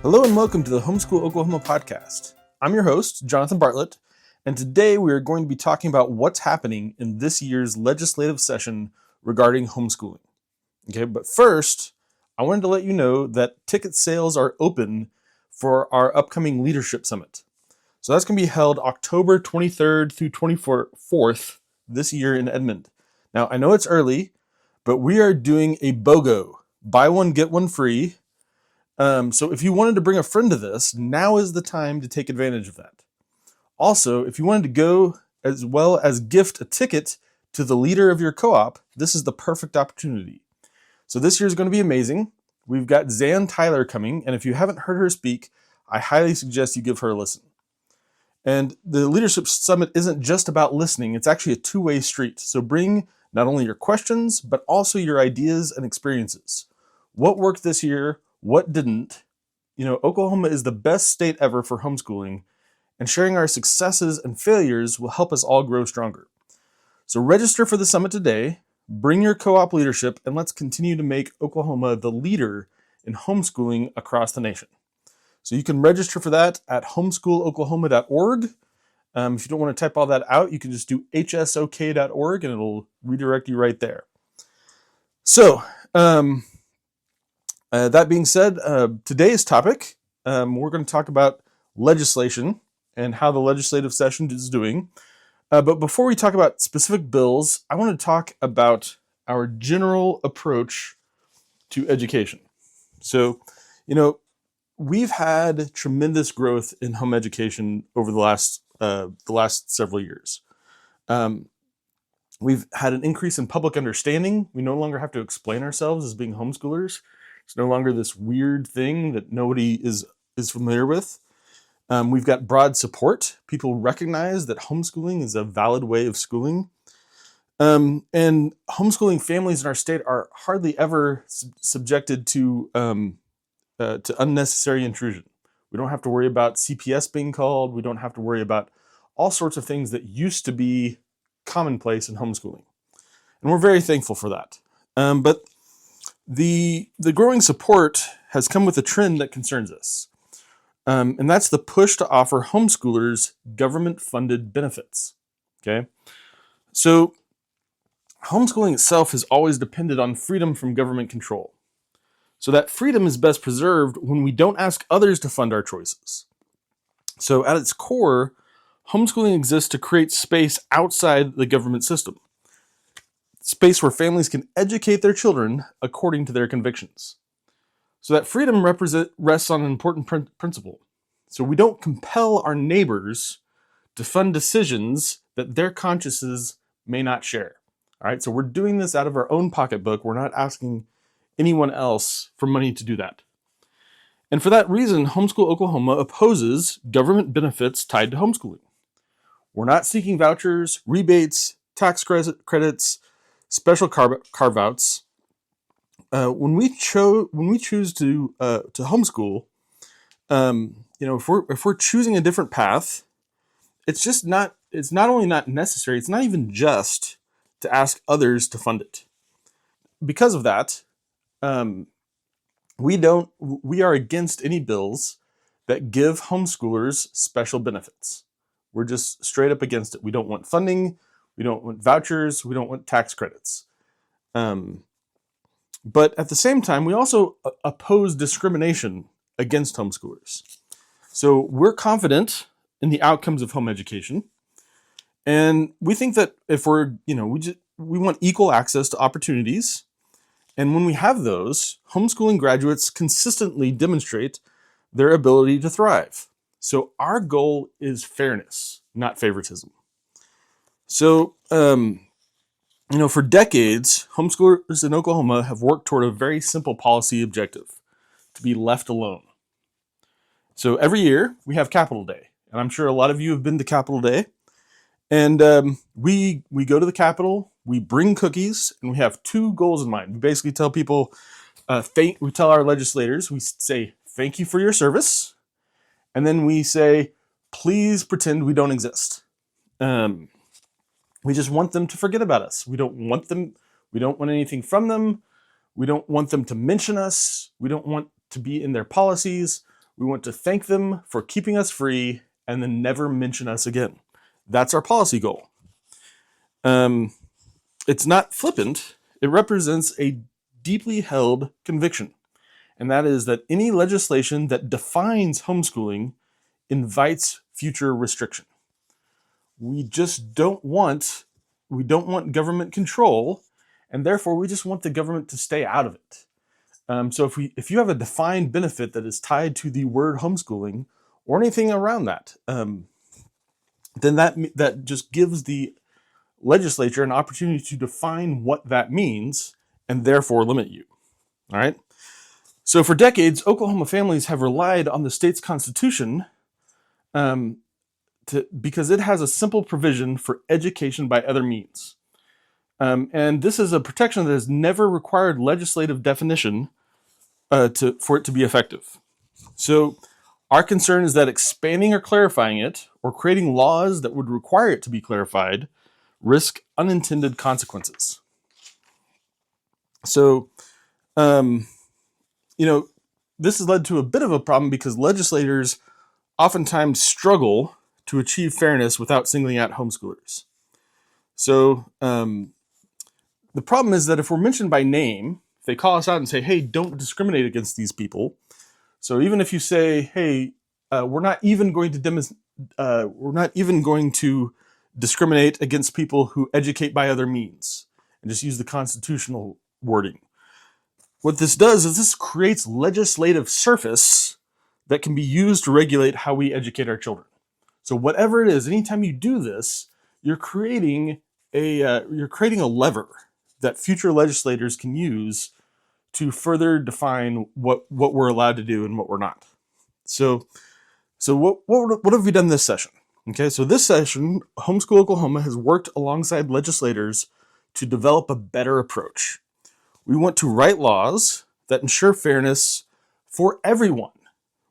Hello and welcome to the Homeschool Oklahoma podcast. I'm your host, Jonathan Bartlett, and today we are going to be talking about what's happening in this year's legislative session regarding homeschooling. Okay, but first, I wanted to let you know that ticket sales are open for our upcoming Leadership Summit. So that's going to be held October 23rd through 24th this year in Edmond. Now, I know it's early, but we are doing a BOGO, buy one, get one free. So if you wanted to bring a friend to this, now is the time to take advantage of that. Also, if you wanted to go as well as gift a ticket to the leader of your co-op, this is the perfect opportunity. So this year is going to be amazing. We've got Zan Tyler coming, and if you haven't heard her speak, I highly suggest you give her a listen. And the Leadership Summit isn't just about listening, it's actually a two-way street. So bring not only your questions, but also your ideas and experiences. What worked this year? What didn't? Oklahoma is the best state ever for homeschooling, and sharing our successes and failures will help us all grow stronger. So register for the summit today, bring your co-op leadership, and let's continue to make Oklahoma the leader in homeschooling across the nation. So you can register for that at homeschooloklahoma.org. If you don't want to type all that out, you can just do hsok.org and it'll redirect you right there. So, that being said, today's topic, we're going to talk about legislation and how the legislative session is doing. But before we talk about specific bills, I want to talk about our general approach to education. So, we've had tremendous growth in home education over the last several years. We've had an increase in public understanding. We no longer have to explain ourselves as being homeschoolers. It's no longer this weird thing that nobody is familiar with. We've got broad support. People recognize that homeschooling is a valid way of schooling. And homeschooling families in our state are hardly ever subjected to unnecessary intrusion. We don't have to worry about CPS being called. We don't have to worry about all sorts of things that used to be commonplace in homeschooling. And we're very thankful for that. But the growing support has come with a trend that concerns us. And that's the push to offer homeschoolers government-funded benefits. Okay? So homeschooling itself has always depended on freedom from government control. So that freedom is best preserved when we don't ask others to fund our choices. So at its core, homeschooling exists to create space outside the government system. Space where families can educate their children according to their convictions. So that freedom rests on an important principle. So we don't compel our neighbors to fund decisions that their consciences may not share. All right, so we're doing this out of our own pocketbook. We're not asking anyone else for money to do that. And for that reason, Homeschool Oklahoma opposes government benefits tied to homeschooling. We're not seeking vouchers, rebates, tax credits, special carve-outs. When we choose to homeschool, if we're choosing a different path, it's not only not necessary, it's not even just to ask others to fund it. Because of that, we are against any bills that give homeschoolers special benefits. We're just straight up against it. We don't want funding. We don't want vouchers. We don't want tax credits. But at the same time, we also oppose discrimination against homeschoolers. So we're confident in the outcomes of home education. And we think that if we want equal access to opportunities. And when we have those, homeschooling graduates consistently demonstrate their ability to thrive. So our goal is fairness, not favoritism. So, for decades, homeschoolers in Oklahoma have worked toward a very simple policy objective: to be left alone. So every year we have Capitol Day, and I'm sure a lot of you have been to Capitol Day. And we go to the Capitol, we bring cookies, and we have two goals in mind. We basically tell people, we tell our legislators, we say, thank you for your service. And then we say, please pretend we don't exist. We just want them to forget about us. We don't want anything from them. We don't want them to mention us. We don't want to be in their policies. We want to thank them for keeping us free and then never mention us again. That's our policy goal. It's not flippant. It represents a deeply held conviction, and that is that any legislation that defines homeschooling invites future restriction. We don't want government control, and therefore we just want the government to stay out of it. So if you have a defined benefit that is tied to the word homeschooling or anything around that, then that just gives the legislature an opportunity to define what that means and therefore limit you. All right. So for decades, Oklahoma families have relied on the state's constitution because it has a simple provision for education by other means. And this is a protection that has never required legislative definition for it to be effective. So our concern is that expanding or clarifying it or creating laws that would require it to be clarified risk unintended consequences. So, this has led to a bit of a problem because legislators oftentimes struggle to achieve fairness without singling out homeschoolers. So, the problem is that if we're mentioned by name, if they call us out and say, hey, don't discriminate against these people. So even if you say, hey, we're not even going to discriminate against people who educate by other means, and just use the constitutional wording. What this does is this creates legislative surface that can be used to regulate how we educate our children. So whatever it is, anytime you do this, you're creating a lever that future legislators can use to further define what we're allowed to do and what we're not. So what have we done this session? Okay, so this session, Homeschool Oklahoma has worked alongside legislators to develop a better approach. We want to write laws that ensure fairness for everyone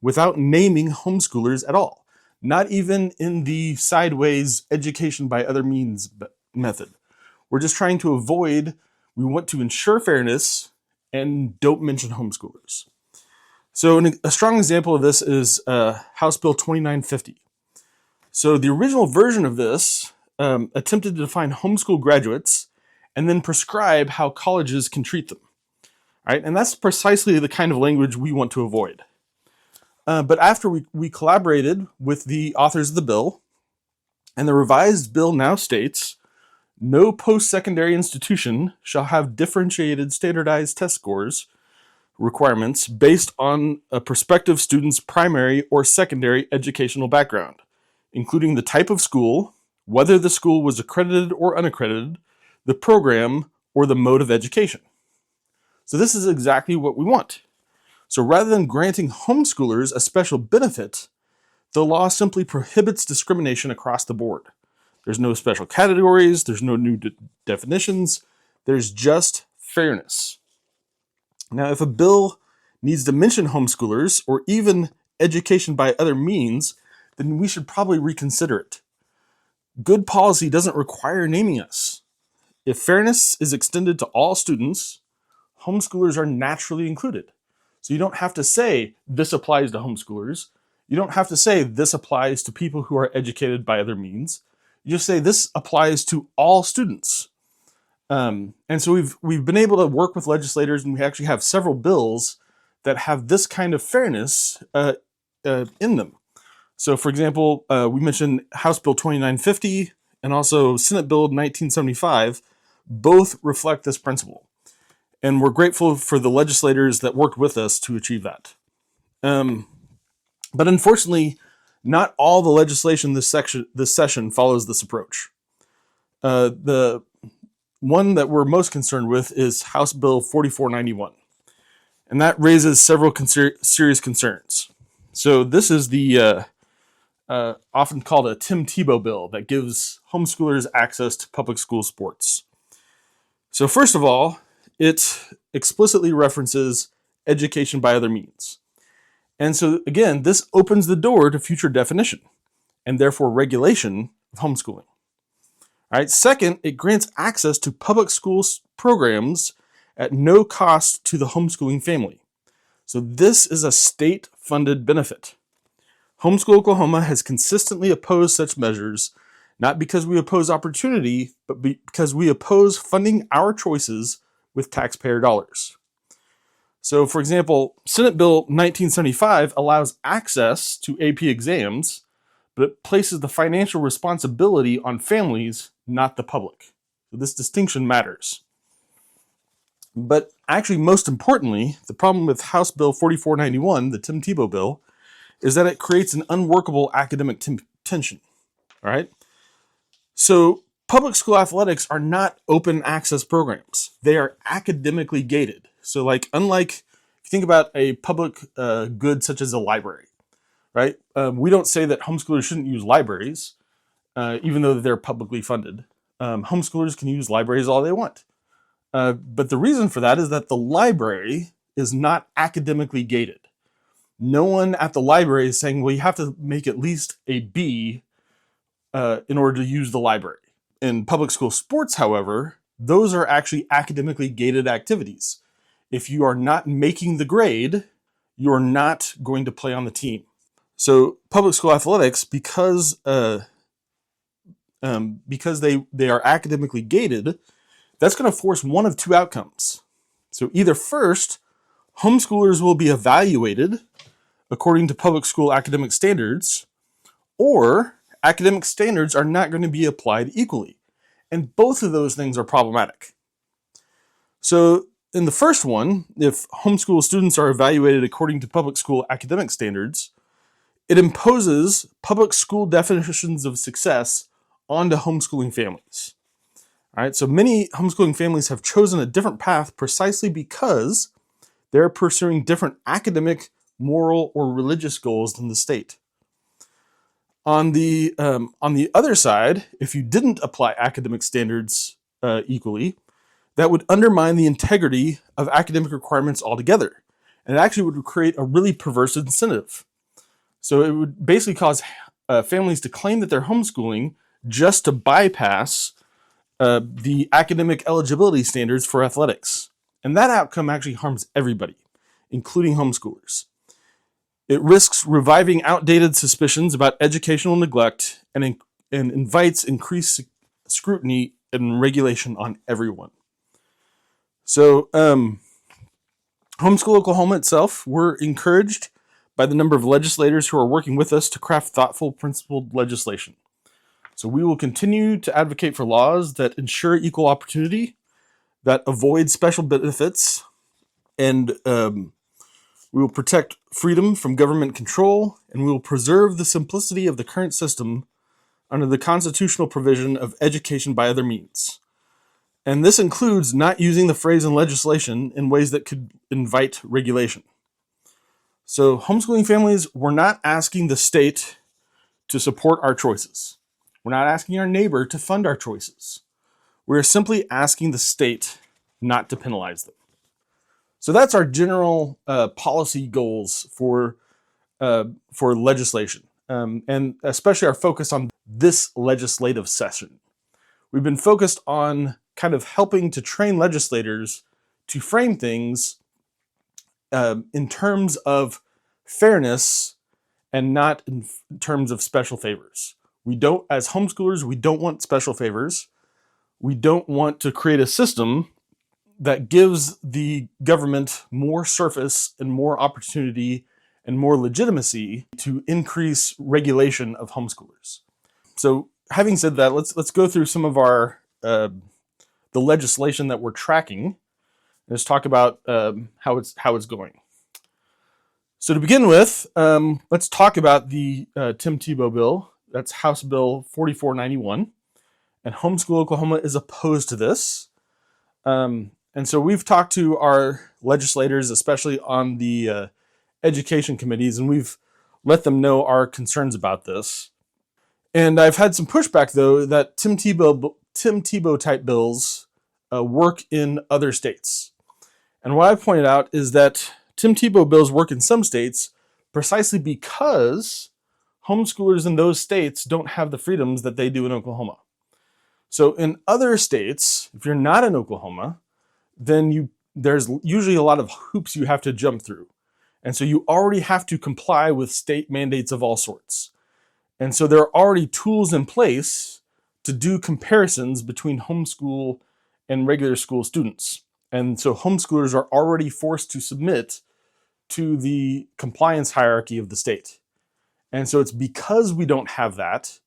without naming homeschoolers at all, not even in the sideways education by other means method. We're just trying to we want to ensure fairness and don't mention homeschoolers. So a strong example of this is House Bill 2950. So the original version of this attempted to define homeschool graduates and then prescribe how colleges can treat them. All right? And that's precisely the kind of language we want to avoid. But after we collaborated with the authors of the bill, and the revised bill now states, no post-secondary institution shall have differentiated standardized test scores requirements based on a prospective student's primary or secondary educational background, including the type of school, whether the school was accredited or unaccredited, the program, or the mode of education. So this is exactly what we want. So rather than granting homeschoolers a special benefit, the law simply prohibits discrimination across the board. There's no special categories, there's no new definitions, there's just fairness. Now, if a bill needs to mention homeschoolers or even education by other means, then we should probably reconsider it. Good policy doesn't require naming us. If fairness is extended to all students, homeschoolers are naturally included. So you don't have to say this applies to homeschoolers. You don't have to say this applies to people who are educated by other means. You just say this applies to all students. And so we've been able to work with legislators, and we actually have several bills that have this kind of fairness in them. So, for example, we mentioned House Bill 2950 and also Senate Bill 1975. Both reflect this principle. And we're grateful for the legislators that worked with us to achieve that. But unfortunately, not all the legislation this session follows this approach. The one that we're most concerned with is House Bill 4491. And that raises several serious concerns. So this is the often called a Tim Tebow bill that gives homeschoolers access to public school sports. So first of all, it explicitly references education by other means. And so again, this opens the door to future definition and therefore regulation of homeschooling. All right. Second, it grants access to public school programs at no cost to the homeschooling family. So this is a state funded benefit. Homeschool Oklahoma has consistently opposed such measures, not because we oppose opportunity, but because we oppose funding our choices with taxpayer dollars. So, for example, Senate Bill 1975 allows access to AP exams, but it places the financial responsibility on families, not the public. So this distinction matters. But actually, most importantly, the problem with House Bill 4491, the Tim Tebow bill, is that it creates an unworkable academic tension. All right? So public school athletics are not open access programs. They are academically gated. So unlike if you think about a public good such as a library, right? We don't say that homeschoolers shouldn't use libraries, even though they're publicly funded. Homeschoolers can use libraries all they want. But the reason for that is that the library is not academically gated. No one at the library is saying, well, you have to make at least a B in order to use the library. In public school sports, however, those are actually academically gated activities. If you are not making the grade, you are not going to play on the team. So public school athletics, because they are academically gated, that's going to force one of two outcomes. So either first, homeschoolers will be evaluated according to public school academic standards, or academic standards are not going to be applied equally. And both of those things are problematic. So in the first one, if homeschool students are evaluated according to public school academic standards, it imposes public school definitions of success onto homeschooling families. All right, so many homeschooling families have chosen a different path precisely because they're pursuing different academic, moral, or religious goals than the state. On the other side, if you didn't apply academic standards equally, that would undermine the integrity of academic requirements altogether. And it actually would create a really perverse incentive. So it would basically cause families to claim that they're homeschooling just to bypass the academic eligibility standards for athletics. And that outcome actually harms everybody, including homeschoolers. It risks reviving outdated suspicions about educational neglect and invites increased scrutiny and regulation on everyone. So, Homeschool Oklahoma itself, we're encouraged by the number of legislators who are working with us to craft thoughtful, principled legislation. So we will continue to advocate for laws that ensure equal opportunity, that avoid special benefits, and we will protect freedom from government control, and we will preserve the simplicity of the current system under the constitutional provision of education by other means. And this includes not using the phrase in legislation in ways that could invite regulation. So homeschooling families, we're not asking the state to support our choices. We're not asking our neighbor to fund our choices. We're simply asking the state not to penalize them. So that's our general policy goals for legislation, and especially our focus on this legislative session. We've been focused on kind of helping to train legislators to frame things in terms of fairness and not in terms of special favors. We don't, as homeschoolers, we don't want special favors. We don't want to create a system that gives the government more surface and more opportunity and more legitimacy to increase regulation of homeschoolers. So having said that, let's go through some of our the legislation that we're tracking. Let's talk about how it's going. So to begin with, let's talk about the Tim Tebow bill. That's House Bill 4491, and Homeschool Oklahoma is opposed to this. And so we've talked to our legislators, especially on the education committees, and we've let them know our concerns about this. And I've had some pushback, though, that Tim Tebow type bills work in other states. And what I've pointed out is that Tim Tebow bills work in some states precisely because homeschoolers in those states don't have the freedoms that they do in Oklahoma. So in other states, if you're not in Oklahoma, then there's usually a lot of hoops you have to jump through. And so you already have to comply with state mandates of all sorts. And so there are already tools in place to do comparisons between homeschool and regular school students. And so homeschoolers are already forced to submit to the compliance hierarchy of the state. And so it's because we don't have that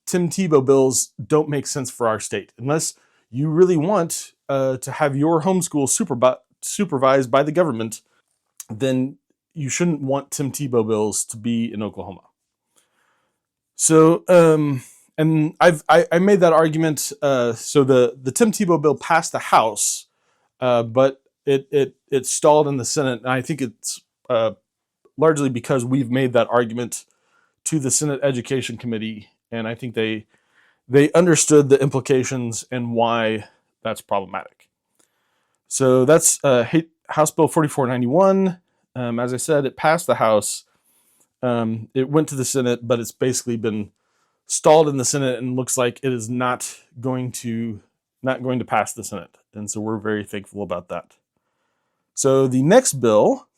Tim Tebow bills don't make sense for our state. Unless you really want to have your homeschool supervised by the government, then you shouldn't want Tim Tebow bills to be in Oklahoma. So, and I made that argument. So the Tim Tebow bill passed the House, but it stalled in the Senate, and I think it's largely because we've made that argument to the Senate Education Committee, and I think they understood the implications and why that's problematic. So that's House Bill 4491. As I said, it passed the House. It went to the Senate, but it's basically been stalled in the Senate and looks like it is not going to pass the Senate. And so we're very thankful about that. So the next bill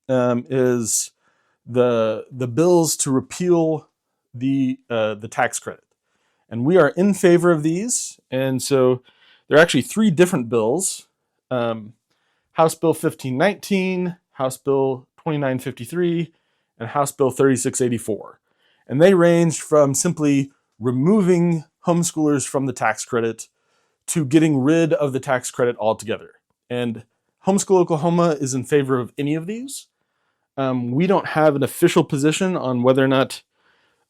is the bills to repeal the tax credit. And we are in favor of these. And so there are actually three different bills. House Bill 1519, House Bill 2953, and House Bill 3684. And they ranged from simply removing homeschoolers from the tax credit to getting rid of the tax credit altogether. And Homeschool Oklahoma is in favor of any of these. We don't have an official position on whether or not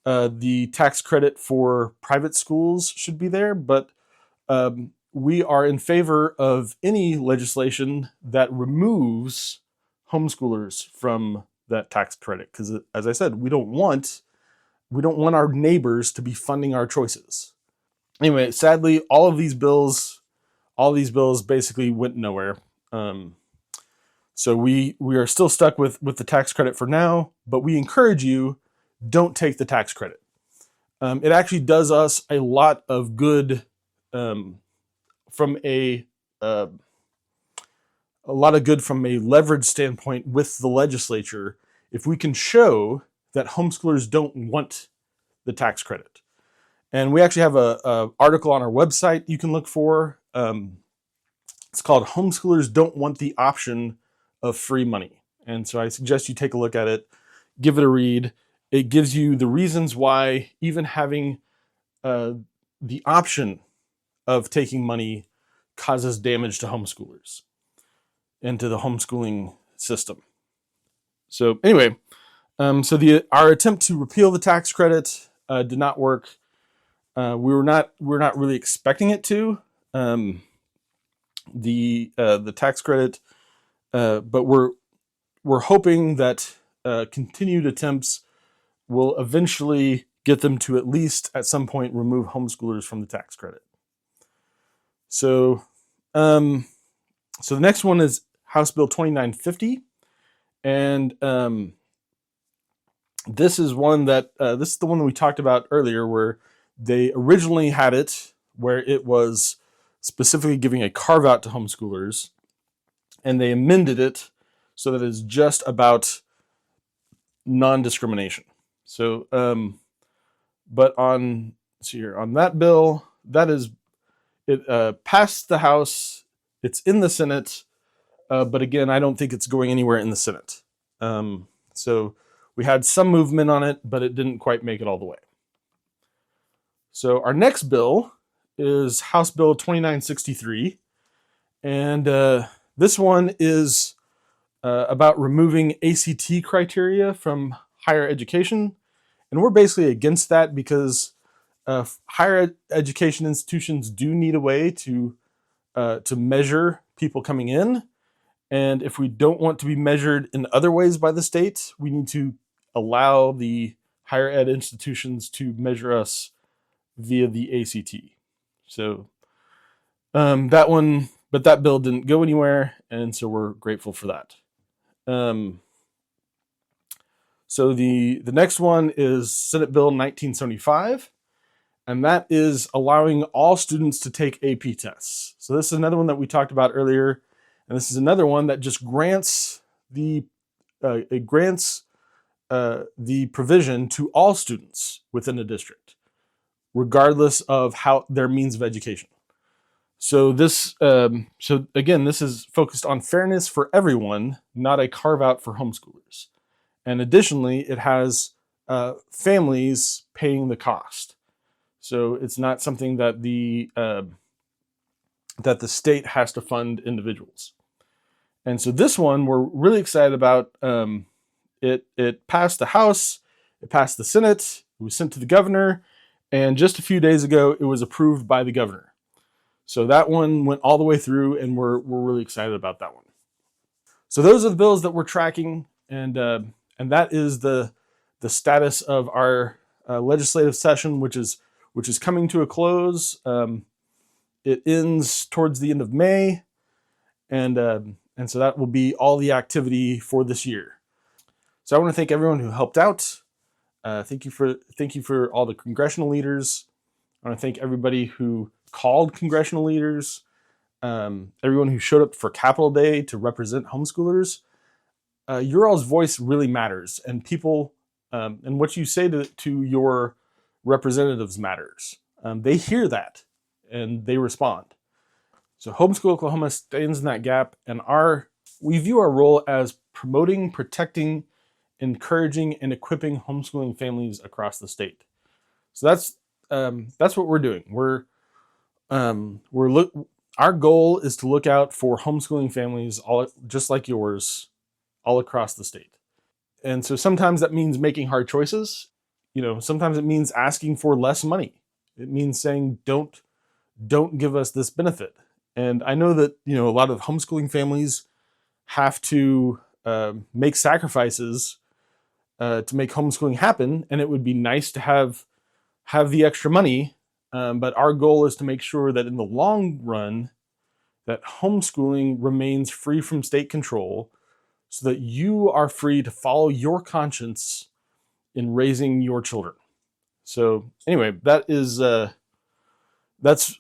the tax credit for private schools should be there, but we are in favor of any legislation that removes homeschoolers from that tax credit. Because, as I said, we don't want our neighbors to be funding our choices. Anyway, sadly, all these bills basically went nowhere. So we are still stuck with the tax credit for now, but we encourage you, don't take the tax credit. It actually does us a lot of good from a leverage standpoint with the legislature if we can show that homeschoolers don't want the tax credit. And we actually have a article on our website you can look for. It's called "Homeschoolers Don't Want the Option of Free Money." And so I suggest you take a look at it, give it a read. It gives you the reasons why even having the option of taking money causes damage to homeschoolers and to the homeschooling system. So anyway, our attempt to repeal the tax credit did not work. We're not really expecting it to. The tax credit, but we're hoping that continued attempts will eventually get them to at least at some point remove homeschoolers from the tax credit. So the next one is House Bill 2950, and this is the one that we talked about earlier, where they originally had it where it was specifically giving a carve out to homeschoolers, and they amended it so that it's just about non-discrimination. So, but on that bill, it passed the House. It's in the Senate, but again, I don't think it's going anywhere in the Senate. So we had some movement on it, but it didn't quite make it all the way. So our next bill is House Bill 2963, and this one is about removing ACT criteria from higher education. And we're basically against that because higher education institutions do need a way to measure people coming in. And if we don't want to be measured in other ways by the state, we need to allow the higher ed institutions to measure us via the ACT. So that bill didn't go anywhere, and so we're grateful for that. So the next one is Senate Bill 1975, and that is allowing all students to take AP tests. So this is another one that we talked about earlier, and this is another one that just grants the it grants the provision to all students within the district, regardless of how their means of education. So this is focused on fairness for everyone, not a carve out for homeschoolers. And additionally, it has families paying the cost. So it's not something that the state has to fund individuals. And so this one we're really excited about. It passed the House, it passed the Senate, it was sent to the governor, and just a few days ago it was approved by the governor. So that one went all the way through, and we're really excited about that one. So those are the bills that we're tracking, and that is the status of our legislative session, which is coming to a close. It ends towards the end of May, and so that will be all the activity for this year. So I want to thank everyone who helped out. Thank you for all the congressional leaders. I want to thank everybody who called congressional leaders, everyone who showed up for Capitol Day to represent homeschoolers. Your all's voice really matters, and people and what you say to your representatives matters. They hear that and they respond. So Homeschool Oklahoma stands in that gap, and we view our role as promoting, protecting, encouraging, and equipping homeschooling families across the state. So that's what we're doing. Our goal is to look out for homeschooling families, all just like yours, all across the state. And so sometimes that means making hard choices. Sometimes it means asking for less money. It means saying, don't give us this benefit. And I know that, a lot of homeschooling families have to make sacrifices to make homeschooling happen. And it would be nice to have the extra money. But our goal is to make sure that in the long run, that homeschooling remains free from state control, so that you are free to follow your conscience in raising your children. So anyway, that's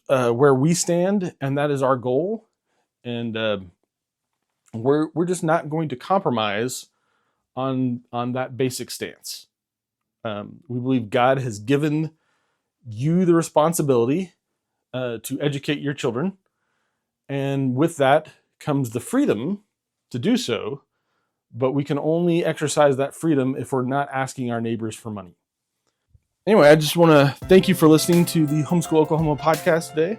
where we stand, and that is our goal. And we're just not going to compromise on that basic stance. We believe God has given you the responsibility to educate your children, and with that comes the freedom to do so, but we can only exercise that freedom if we're not asking our neighbors for money. Anyway, I just want to thank you for listening to the Homeschool Oklahoma podcast today.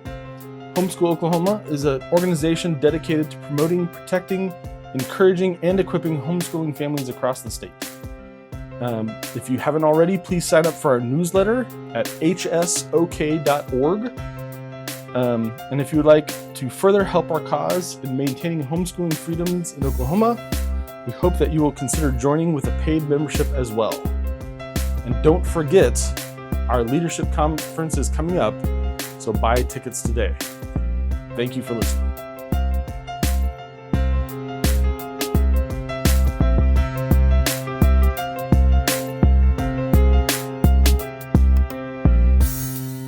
Homeschool Oklahoma is an organization dedicated to promoting, protecting, encouraging, and equipping homeschooling families across the state. If you haven't already, please sign up for our newsletter at hsok.org. And if you would like to further help our cause in maintaining homeschooling freedoms in Oklahoma, we hope that you will consider joining with a paid membership as well. And don't forget, our leadership conference is coming up, so buy tickets today. Thank you for listening.